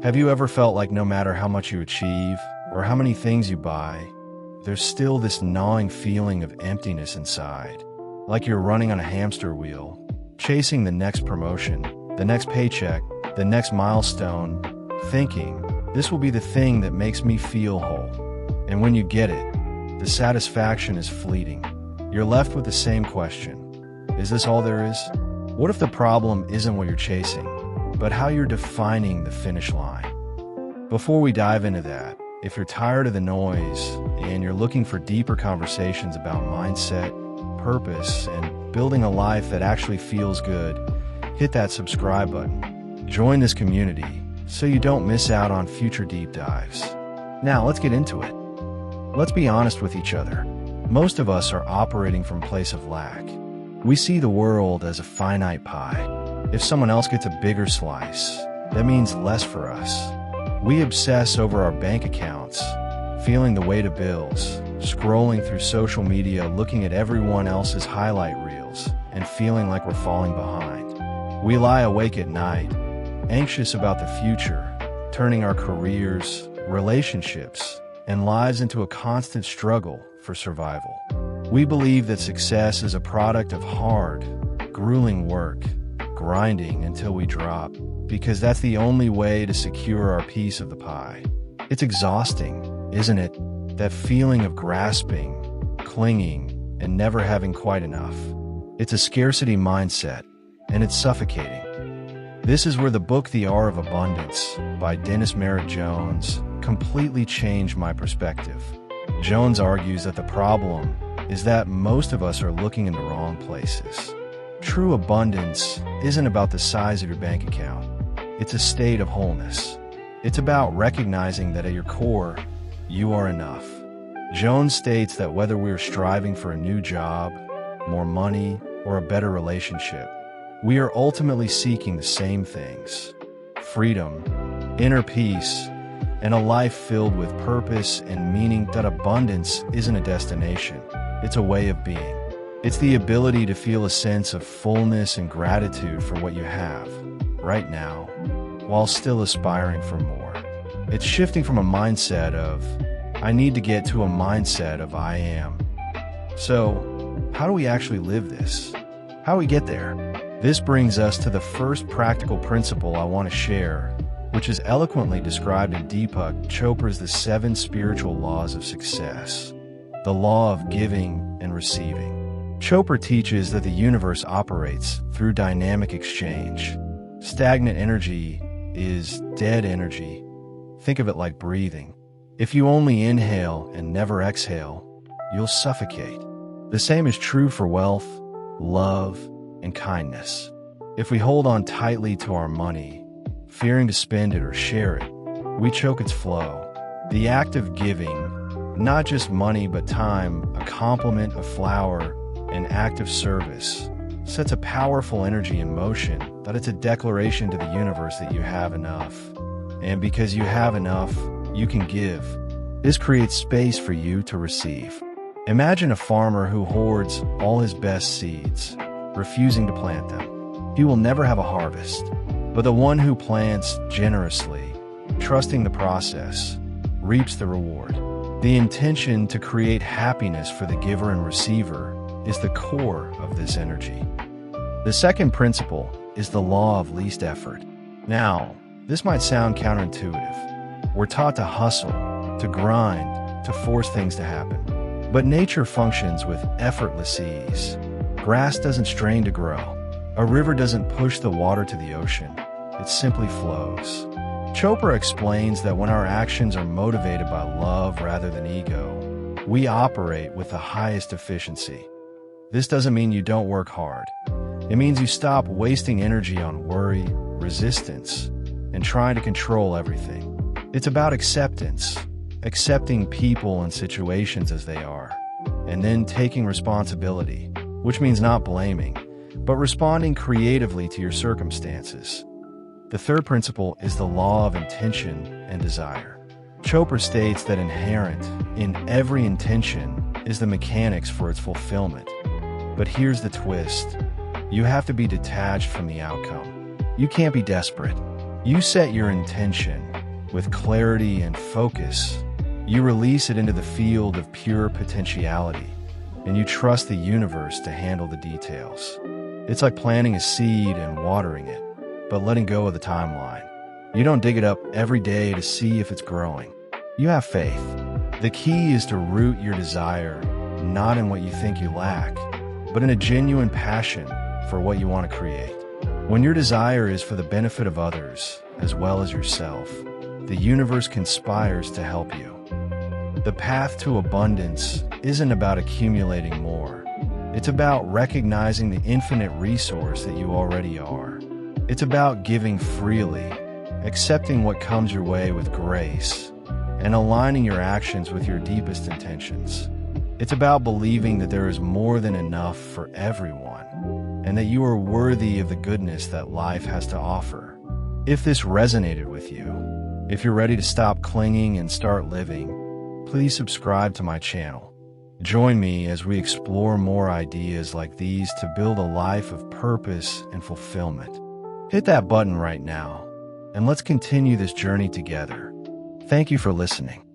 Have you ever felt like no matter how much you achieve or how many things you buy, there's still this gnawing feeling of emptiness inside? Like you're running on a hamster wheel, chasing the next promotion, the next paycheck, the next milestone, thinking, this will be the thing that makes me feel whole. And when you get it, the satisfaction is fleeting. You're left with the same question. Is this all there is? What if the problem isn't what you're chasing, but how you're defining the finish line? Before we dive into that, if you're tired of the noise and you're looking for deeper conversations about mindset, purpose, and building a life that actually feels good, hit that subscribe button. Join this community so you don't miss out on future deep dives. Now let's get into it. Let's be honest with each other. Most of us are operating from a place of lack. We see the world as a finite pie. If someone else gets a bigger slice, that means less for us. We obsess over our bank accounts, feeling the weight of bills, scrolling through social media, looking at everyone else's highlight reels, and feeling like we're falling behind. We lie awake at night, anxious about the future, turning our careers, relationships, and lives into a constant struggle for survival. We believe that success is a product of hard, grueling work, grinding until we drop, because that's the only way to secure our piece of the pie. It's exhausting, isn't it? That feeling of grasping, clinging, and never having quite enough. It's a scarcity mindset, and it's suffocating. This is where the book The Art of Abundance by Dennis Merritt Jones completely changed my perspective. Jones argues that the problem is that most of us are looking in the wrong places. True abundance isn't about the size of your bank account. It's a state of wholeness. It's about recognizing that at your core, you are enough. Jones states that whether we're striving for a new job, more money, or a better relationship, we are ultimately seeking the same things: freedom, inner peace, and a life filled with purpose and meaning. That abundance isn't a destination, it's a way of being. It's the ability to feel a sense of fullness and gratitude for what you have right now, while still aspiring for more. It's shifting from a mindset of, I need to get to a mindset of I am. So, how do we actually live this? How do we get there? This brings us to the first practical principle I want to share, which is eloquently described in Deepak Chopra's The 7 Spiritual Laws of Success, the law of giving and receiving. Chopra teaches that the universe operates through dynamic exchange. Stagnant energy is dead energy. Think of it like breathing. If you only inhale and never exhale, you'll suffocate. The same is true for wealth, love, and kindness. If we hold on tightly to our money, fearing to spend it or share it, we choke its flow. The act of giving, not just money but time, a compliment, a flower, an act of service, sets a powerful energy in motion. That it's a declaration to the universe that you have enough. And because you have enough, you can give. This creates space for you to receive. Imagine a farmer who hoards all his best seeds, refusing to plant them. He will never have a harvest. But the one who plants generously, trusting the process, reaps the reward. The intention to create happiness for the giver and receiver is the core of this energy. The second principle is the law of least effort. Now, this might sound counterintuitive. We're taught to hustle, to grind, to force things to happen. But nature functions with effortless ease. Grass doesn't strain to grow. A river doesn't push the water to the ocean. It simply flows. Chopra explains that when our actions are motivated by love rather than ego, we operate with the highest efficiency. This doesn't mean you don't work hard. It means you stop wasting energy on worry, resistance, and trying to control everything. It's about acceptance, accepting people and situations as they are, and then taking responsibility, which means not blaming, but responding creatively to your circumstances. The third principle is the law of intention and desire. Chopra states that inherent in every intention is the mechanics for its fulfillment. But here's the twist. You have to be detached from the outcome. You can't be desperate. You set your intention with clarity and focus. You release it into the field of pure potentiality, and you trust the universe to handle the details. It's like planting a seed and watering it, but letting go of the timeline. You don't dig it up every day to see if it's growing. You have faith. The key is to root your desire not in what you think you lack, but in a genuine passion for what you want to create. When your desire is for the benefit of others as well as yourself, the universe conspires to help you. The path to abundance isn't about accumulating more. It's about recognizing the infinite resource that you already are. It's about giving freely, accepting what comes your way with grace, and aligning your actions with your deepest intentions. It's about believing that there is more than enough for everyone, and that you are worthy of the goodness that life has to offer. If this resonated with you, if you're ready to stop clinging and start living, please subscribe to my channel. Join me as we explore more ideas like these to build a life of purpose and fulfillment. Hit that button right now, and let's continue this journey together. Thank you for listening.